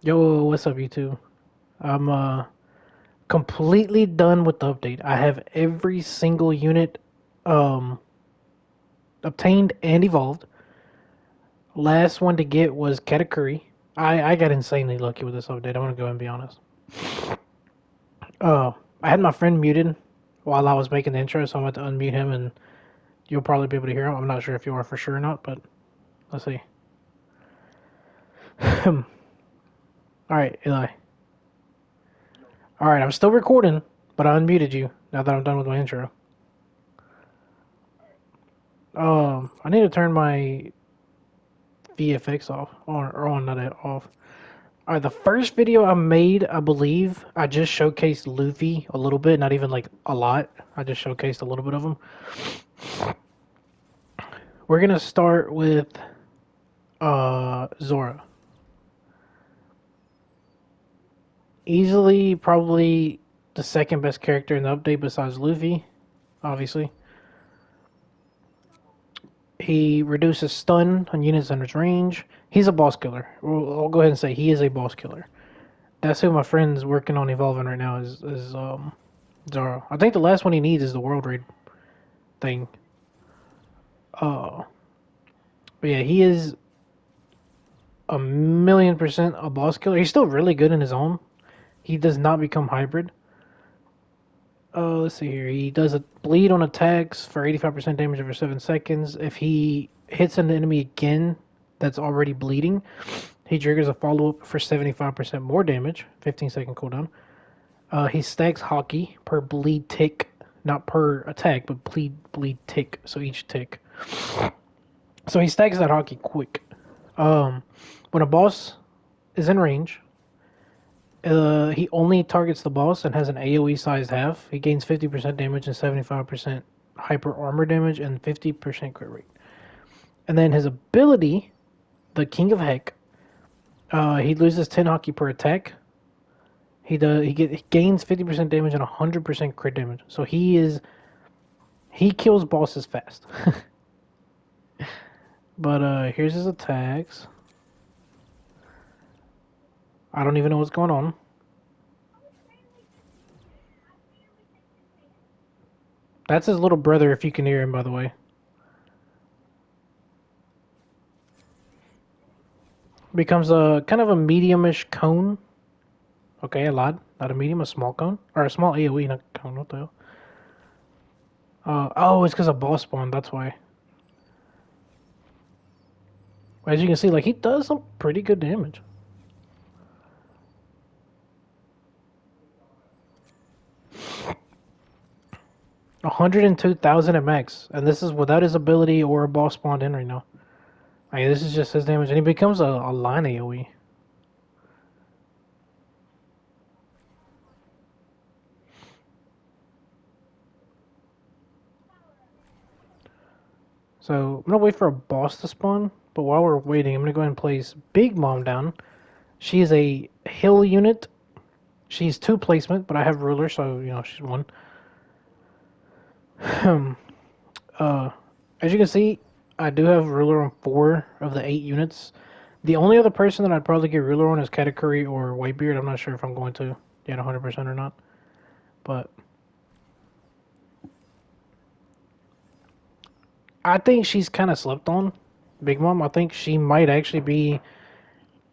Yo, what's up, YouTube? I'm completely done with the update. I have every single unit um obtained and evolved. Last one to get was Katakuri. I got insanely lucky with this update. I'm gonna go and be honest. Uh, I had my friend muted while I was making the intro, so I'm about to unmute him, and you'll probably be able to hear him. I'm not sure if you are for sure or not, but let's see. All right, Eli. All right, I'm still recording, but I unmuted you now that I'm done with my intro. I need to turn my VFX off or on, not off. All right, the first video I made, I believe, I just showcased Luffy a little bit, not even like a lot. I just showcased a little bit of him. We're gonna start with Zora. Easily, probably the second best character in the update besides Luffy, obviously. He reduces stun on units under his range. He's a boss killer. I'll go ahead and say he is a boss killer. That's who my friend's working on evolving right now is Zoro. I think the last one he needs is the world raid thing. Uh, but yeah, he is a million percent a boss killer. He's still really good in his own. He does not become hybrid. Let's see here. He does a bleed on attacks for 85% damage over 7 seconds. If he hits an enemy again that's already bleeding, he triggers a follow up for 75% more damage, 15-second cooldown. He stacks hockey per bleed tick, not per attack, but bleed tick. So each tick. So he stacks that hockey quick. Um, when a boss is in range, he only targets the boss and has an AOE sized half. He gains 50% damage and 75% hyper armor damage and 50% crit rate. And then his ability, the King of Heck, he loses 10 hockey per attack. He gains 50% damage and 100% crit damage. So he kills bosses fast. But here's his attacks. I don't even know what's going on. That's his little brother, if you can hear him, by the way. Becomes a kind of a medium-ish cone. Okay, a lot. Not a medium, a small cone. Or a small AoE, not cone. What the hell? Oh, it's because of boss spawn. That's why. As you can see, like, he does some pretty good damage. 102,000 at max. And this is without his ability or a boss spawned in right now. Like, this is just his damage. And he becomes a line AoE. So, I'm going to wait for a boss to spawn. But while we're waiting, I'm going to go ahead and place Big Mom down. She is a hill unit. She's 2 placement, but I have ruler, so, she's 1. uh, as you can see, I do have ruler on 4 of the 8 units. The only other person that I'd probably get ruler on is Katakuri or Whitebeard. I'm not sure if I'm going to get 100% or not. But I think she's kind of slept on, Big Mom. I think she might actually be,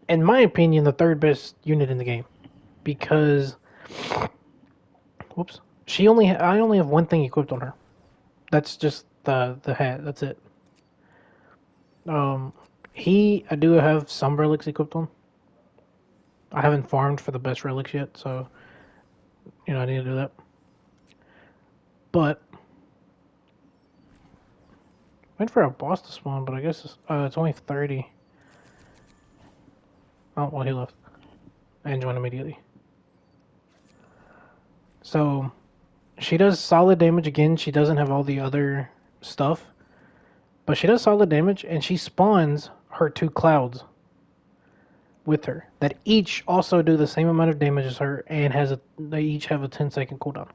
in my opinion, the third best unit in the game. Because, whoops, I only have one thing equipped on her. That's just the hat. That's it. Um, I do have some relics equipped on. I haven't farmed for the best relics yet, so I need to do that. But wait for a boss to spawn, but I guess it's only 30. Oh, well, he left and joined immediately. So she does solid damage again. She doesn't have all the other stuff, but she does solid damage, and she spawns her 2 clouds with her that each also do the same amount of damage as her, and they each have a 10-second cooldown.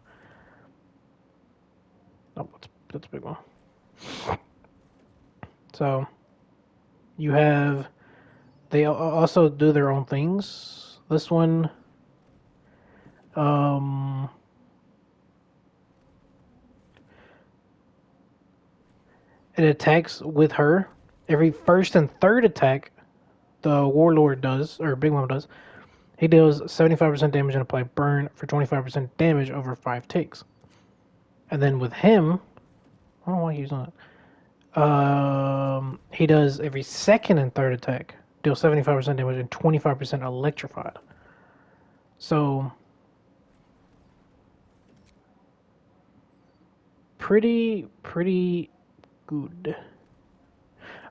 Oh, that's a big one. So you have They also do their own things. This one, um, it attacks with her. Every first and third attack, the Warlord does, or Big Mom does, he deals 75% damage and apply burn for 25% damage over 5 takes. And then with him, I don't know why he's not. He does every second and third attack, deal 75% damage and 25% electrified. So pretty good.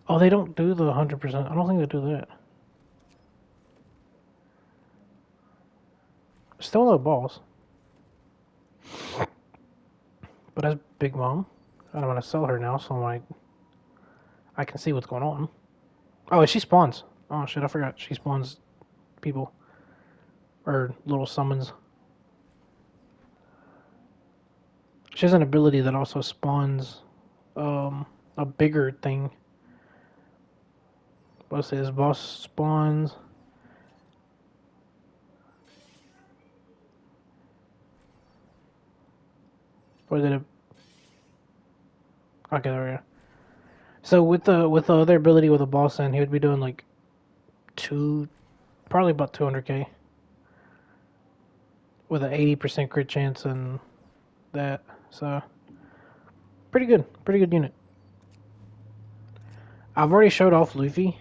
Oh, they don't do the 100%. I don't think they do that. Still no balls. But as Big Mom, I don't want to sell her now, so I can see what's going on. Oh, she spawns. Oh shit, I forgot. She spawns people. Or little summons. She has an ability that also spawns a bigger thing. What's this? Boss spawns. Or did it? Okay, there we go. So with the other ability with the boss end, he would be doing like probably about 200k with an 80% crit chance and that. So pretty good unit. I've already showed off Luffy,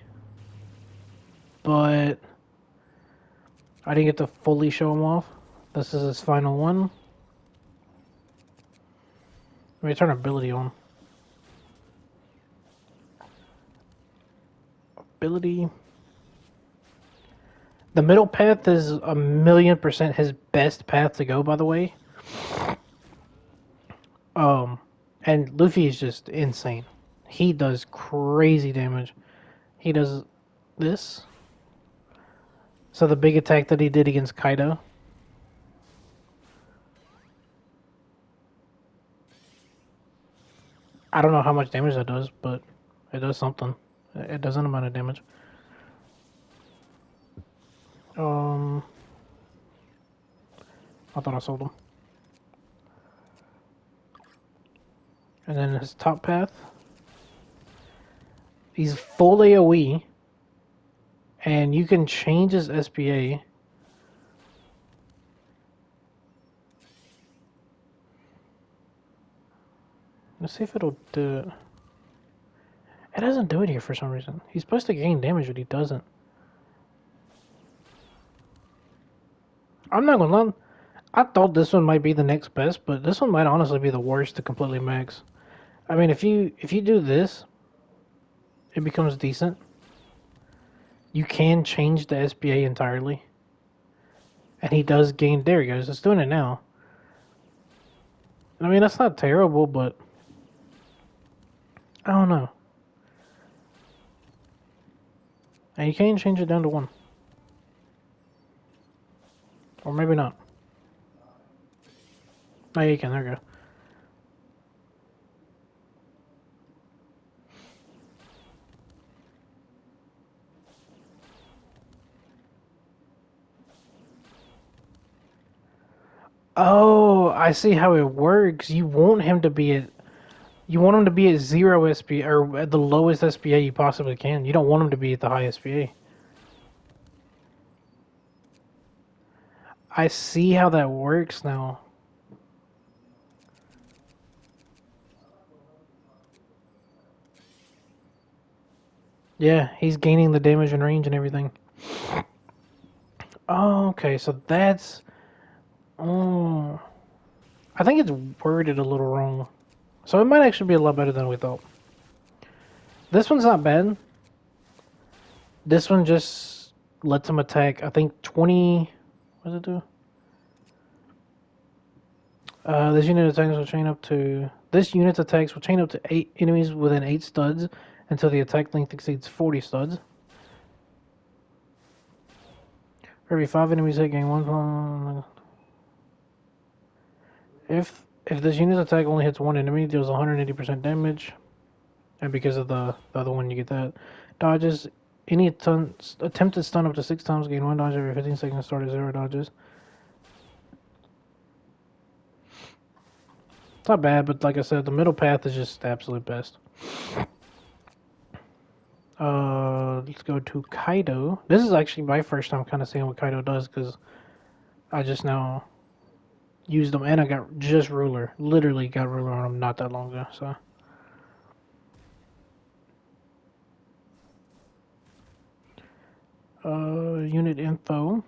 but I didn't get to fully show him off. This is his final one. Let me turn ability on. Ability. The middle path is 1,000,000% his best path to go, by the way. Um, and Luffy is just insane. He does crazy damage. He does this. So the big attack that he did against Kaido. I don't know how much damage that does, but it does something. It does an amount of damage. Um, I thought I sold him. And then his top path. He's full AoE. And you can change his SPA. Let's see if it'll do it. It doesn't do it here for some reason. He's supposed to gain damage, but he doesn't. I'm not gonna lie. I thought this one might be the next best, but this one might honestly be the worst to completely max. I mean, if you do this, it becomes decent. You can change the SPA entirely, and he does gain. There he goes. It's doing it now. I mean, that's not terrible, but I don't know. And you can change it down to 1, or maybe not. Oh, yeah, you can. There we go. Oh, I see how it works. You want him to be at 0 SPA or at the lowest SPA you possibly can. You don't want him to be at the high SPA. I see how that works now. Yeah, he's gaining the damage and range and everything. Oh, okay, so that's. Oh, I think it's worded a little wrong. So it might actually be a lot better than we thought. This one's not bad. This one just lets him attack, I think 20. What does it do? This unit attacks will chain up to. This unit's attacks will chain up to 8 enemies within 8 studs until the attack length exceeds 40 studs. For every 5 enemies hit, gain 1. If this unit's attack only hits 1 enemy, it deals 180% damage. And because of the other one, you get that. Dodges Any attempted stun up to 6 times, gain 1 dodge every 15 seconds, start at 0 dodges. It's not bad, but like I said, the middle path is just the absolute best. Let's go to Kaido. This is actually my first time kind of seeing what Kaido does because I just now used them and I got just ruler. Literally got ruler on him not that long ago. So unit info.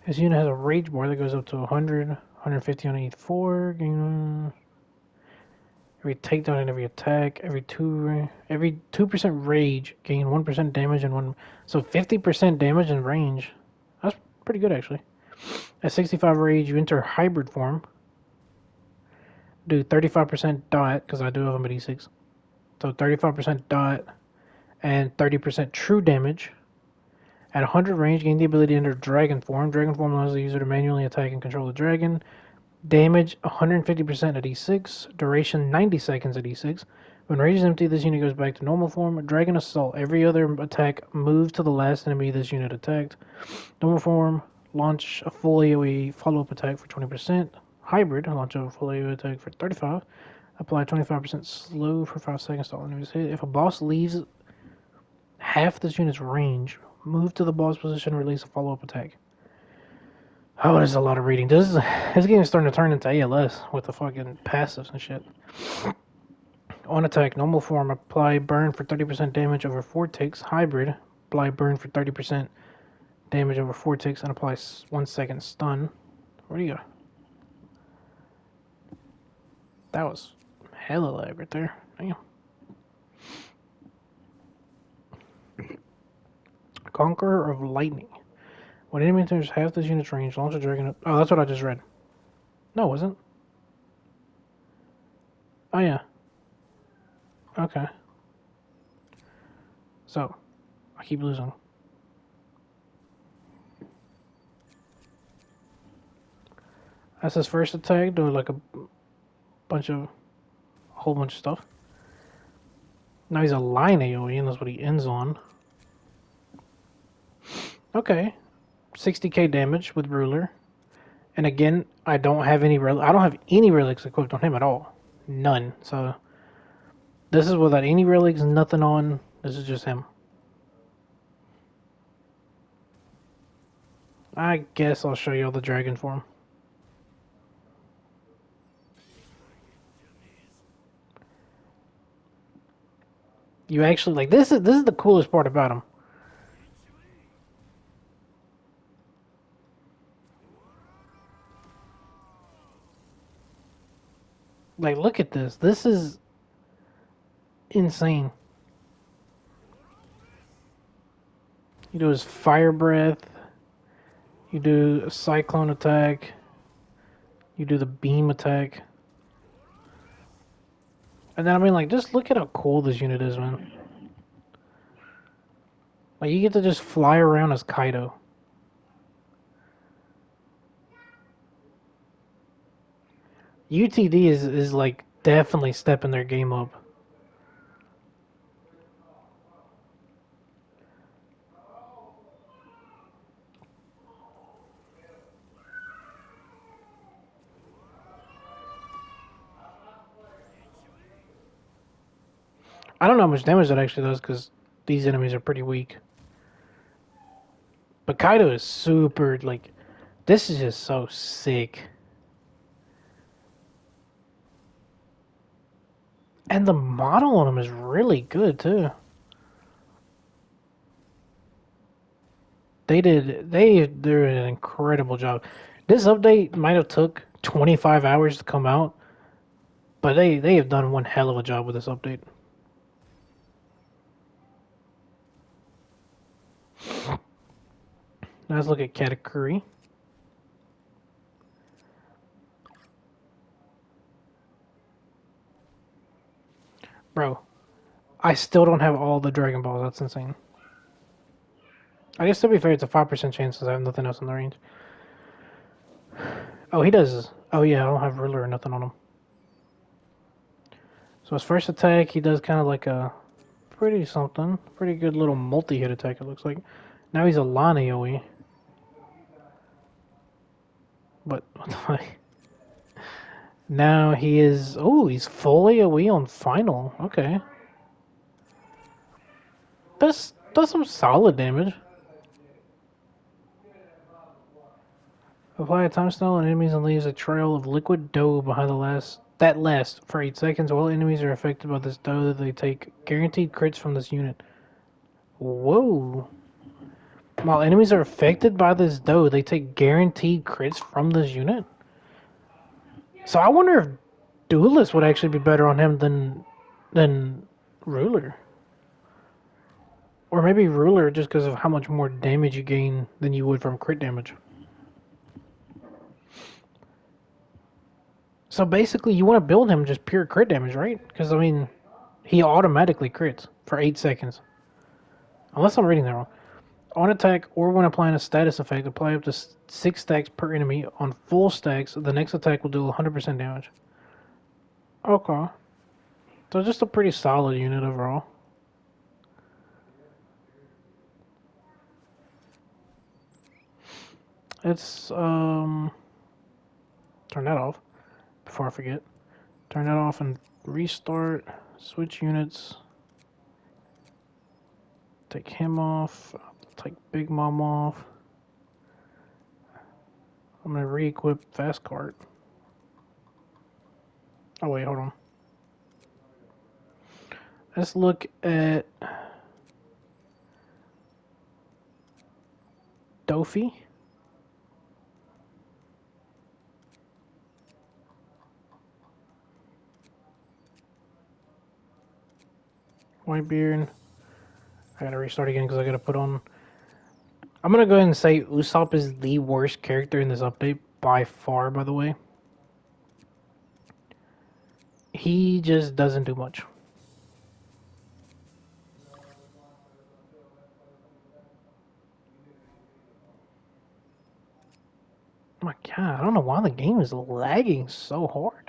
His unit has a rage bar that goes up to 100, 150 on each 4. Every takedown and every attack, every 2% rage, gain 1% damage and 1. So 50% damage and range. That's pretty good actually. At 65 rage, you enter hybrid form. Do 35% dot because I do have him at E6. So 35% dot and 30% true damage. At 100 range, gain the ability to enter dragon form. Dragon form allows the user to manually attack and control the dragon. Damage 150% at E6. Duration 90 seconds at E6. When rage is empty, this unit goes back to normal form. Dragon assault. Every other attack moves to the last enemy this unit attacked. Normal form. Launch a full AoE follow-up attack for 20%. Hybrid. Launch a full AoE attack for 35. Apply 25% slow for 5 seconds to all enemies hit. If a boss leaves half this unit's range, move to the boss position, release a follow-up attack. Oh, there's a lot of reading. This game is starting to turn into ALS with the fucking passives and shit. On attack, normal form, apply burn for 30% damage over 4 ticks. Hybrid, apply burn for 30% damage over 4 ticks and apply 1 second stun. Where do you go? That was hella lag right there. Damn. Conqueror of Lightning. When enemy enters half this unit's range, launch a dragon. Oh, that's what I just read. No, it wasn't. Oh, yeah. Okay. So, I keep losing. That's his first attack, doing like a whole bunch of stuff. Now he's a line AoE, and that's what he ends on. Okay. 60k damage with ruler. And again, I don't have any relics equipped on him at all. None. So this is without any relics, nothing on. This is just him. I guess I'll show you all the dragon form. You actually like this is the coolest part about him. Like look at this. This is insane. You do his fire breath. You do a cyclone attack. You do the beam attack. And then I mean like just look at how cool this unit is, man. Like you get to just fly around as Kaido. UTD is like definitely stepping their game up. I don't know how much damage that actually does because these enemies are pretty weak. But Kaido is super, like, this is just so sick. And the model on him is really good too. They're an incredible job. This update might have took 25 hours to come out, but they have done one hell of a job with this update. Now let's look at Katakuri. Bro, I still don't have all the Dragon Balls. That's insane. I guess to be fair, it's a 5% chance since I have nothing else in the range. Oh, he does. Oh, yeah, I don't have ruler or nothing on him. So his first attack, he does kind of like a pretty something. Pretty good little multi-hit attack, it looks like. Now he's a Lan AoE. But, what the fuck? Now he is... Oh, he's full AoE on Final. Okay. Does some solid damage. Apply a time stone on enemies and leaves a trail of liquid dough behind that lasts for 8 seconds. While enemies are affected by this dough, they take guaranteed crits from this unit. Whoa. While enemies are affected by this dough, they take guaranteed crits from this unit? So I wonder if Duelist would actually be better on him than Ruler. Or maybe Ruler just because of how much more damage you gain than you would from crit damage. So basically, you want to build him just pure crit damage, right? Because, I mean, he automatically crits for 8 seconds. Unless I'm reading that wrong. On attack or when applying a status effect, apply up to 6 stacks per enemy. On full stacks, the next attack will do 100% damage. Okay. So just a pretty solid unit overall. It's, turn that off before I forget. Turn that off and restart. Switch units. Take him off. Take Big Mom off. I'm gonna re-equip Fast Cart. Oh wait, hold on. Let's look at Dofi. Whitebeard. I gotta restart again because I gotta put on. I'm gonna go ahead and say Usopp is the worst character in this update by far, by the way. He just doesn't do much. Oh my god, I don't know why the game is lagging so hard.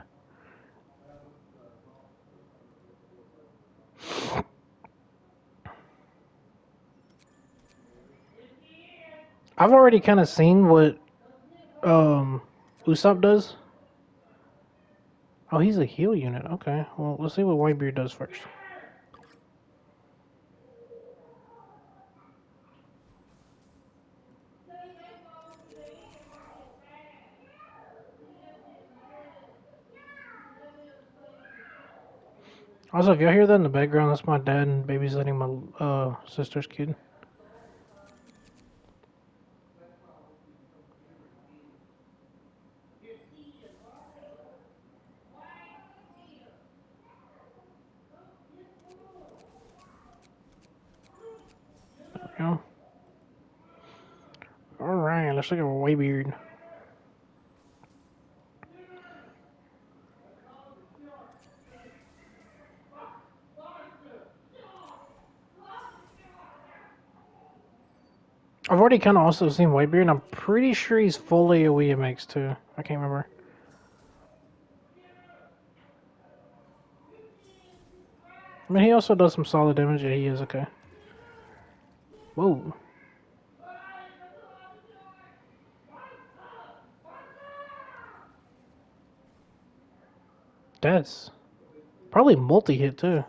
I've already kind of seen what Usopp does. Oh, he's a heal unit. Okay, well, let's see what Whitebeard does first. Also, if y'all hear that in the background, that's my dad babysitting my sister's kid. Yeah. Alright, let's look at Whitebeard. I've already kind of also seen Whitebeard, and I'm pretty sure he's full AoE MX too. I can't remember. I mean, he also does some solid damage. Yeah, he is okay. Whoa. That's probably multi-hit too.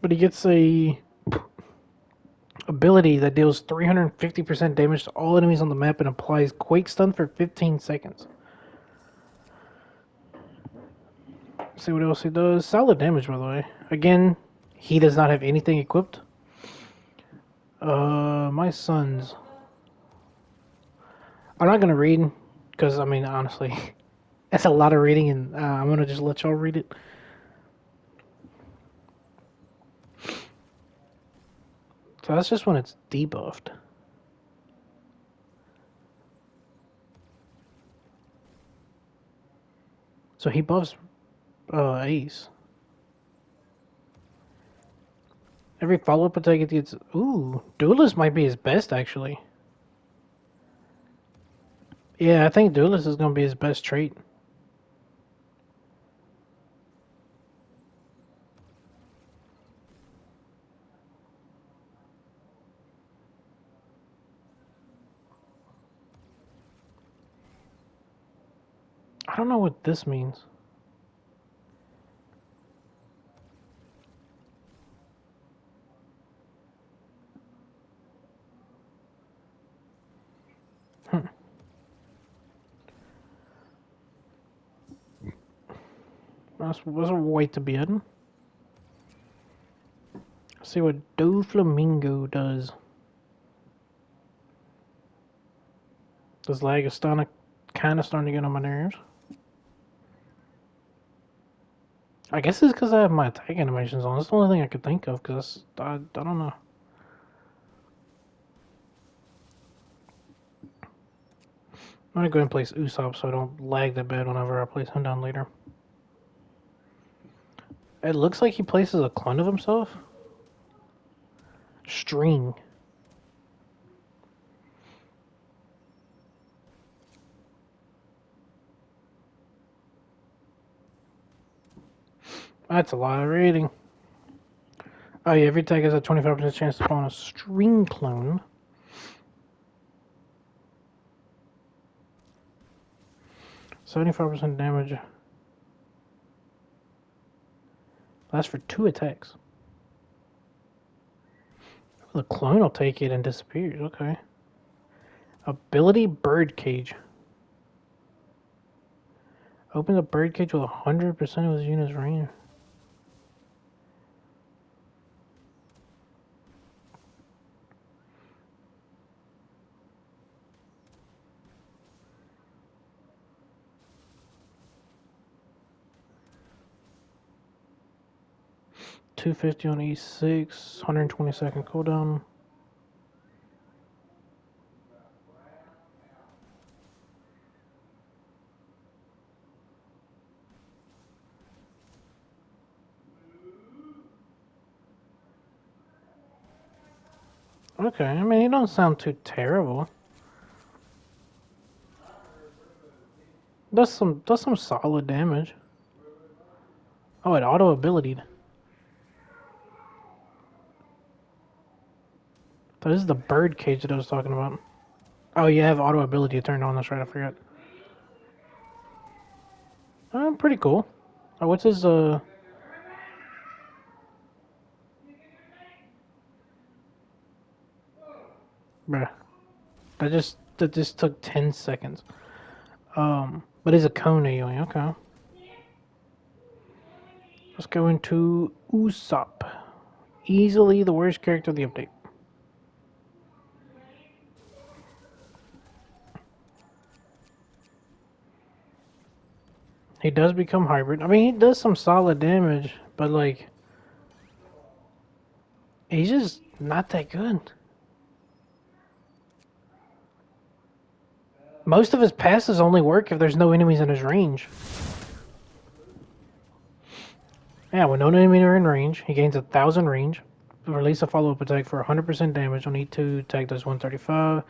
But he gets a ability that deals 350% damage to all enemies on the map and applies Quake Stun for 15 seconds. Let's see what else he does. Solid damage, by the way. Again, he does not have anything equipped. My sons. I'm not gonna read, because, I mean, honestly, that's a lot of reading, and I'm gonna just let y'all read it. So that's just when it's debuffed. So he buffs Ace. Every follow-up attack it gets... Ooh, Duelist might be his best, actually. Yeah, I think Duelist is going to be his best trait. don't know what this means. Hmm. That's a wait to be hidden. See what Doflamingo does. This lag is kind of starting to get on my nerves. I guess it's because I have my attack animations on. That's the only thing I could think of, because I don't know. I'm gonna go ahead and place Usopp so I don't lag that bad whenever I place him down later. It looks like he places a clone of himself. String. That's a lot of rating. Oh yeah, every tag has a 25% chance to spawn a string clone. %75 damage. That's for 2 attacks. The clone will take it and disappears. Okay. Ability Birdcage. Opens a birdcage with 100% of his unit's range. $250 on E6, 120-second cooldown. Okay, I mean, he don't sound too terrible. Does some solid damage. Oh, it auto abilitied. So this is the bird cage that I was talking about. Oh, you have auto ability turned on. That's right. I forgot. Pretty cool. Oh, what's his Bruh. That just took 10 seconds. But he's a cone AoE. Okay. Let's go into Usopp. Easily the worst character of the update. He does become hybrid. I mean, he does some solid damage, but like, he's just not that good. Most of his passes only work if there's no enemies in his range. Yeah, when no enemy are in range, he gains 1,000 range. Release a follow-up attack for 100% damage on E2. Attack does 135.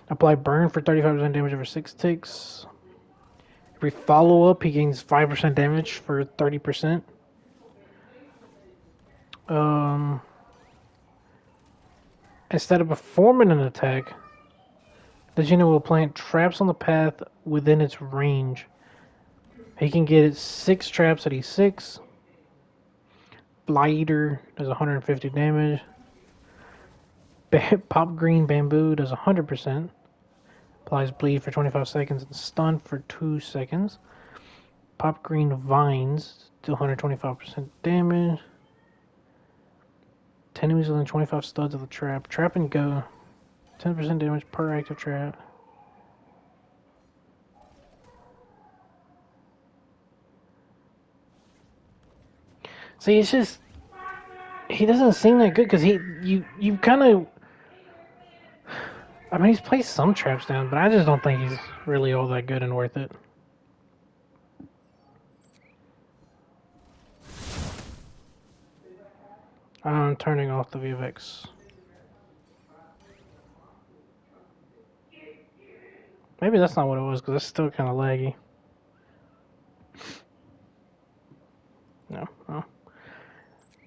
Apply burn for 35% damage over 6 ticks. Every follow-up, he gains 5% damage for 30%. Um, Instead of performing an attack, the unit will plant traps on the path within its range. He can get 6 traps at E6. Fly Eater does 150 damage. Pop Green Bamboo does 100%. Applies bleed for 25 seconds and stun for 2 seconds. Pop Green Vines do 125% damage. 10 enemies within 25 studs of the trap. Trap and go. 10% damage per active trap. See, it's just he doesn't seem that good because you kind of. I mean, he's placed some traps down, but I just don't think he's really all that good and worth it. I'm turning off the VFX. Maybe that's not what it was because it's still kind of laggy. No.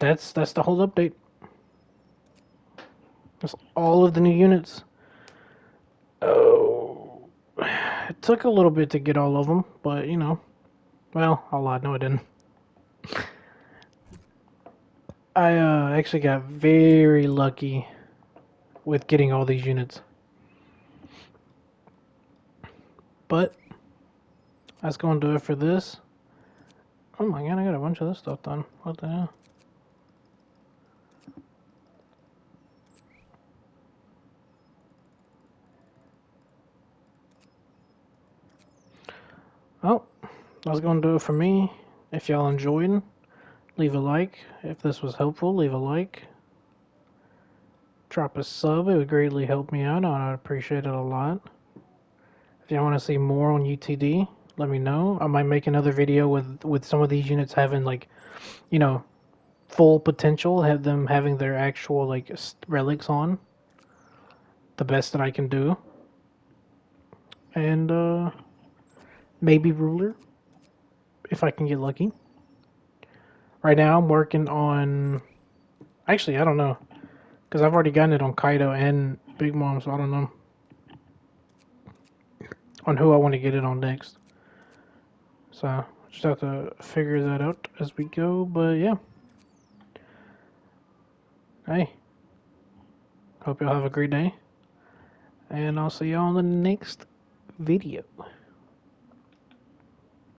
That's the whole update. That's all of the new units. Oh, it took a little bit to get all of them, but you know. Well, I'll lie. No, I didn't. I actually got very lucky with getting all these units. But that's going to do it for this. Oh my god, I got a bunch of this stuff done. What the hell? Well, that's going to do it for me. If y'all enjoyed, leave a like. If this was helpful, leave a like. Drop a sub. It would greatly help me out. I'd appreciate it a lot. If y'all want to see more on UTD, let me know. I might make another video with some of these units having like, you know, full potential. Have them having their actual like relics on. The best that I can do. And maybe ruler if I can get lucky. Right now I'm working on. Actually, I don't know because I've already gotten it on Kaido and Big Mom, so I don't know on who I want to get it on next. So just have to figure that out as we go. But yeah, hey, hope y'all have a great day, and I'll see y'all in the next video.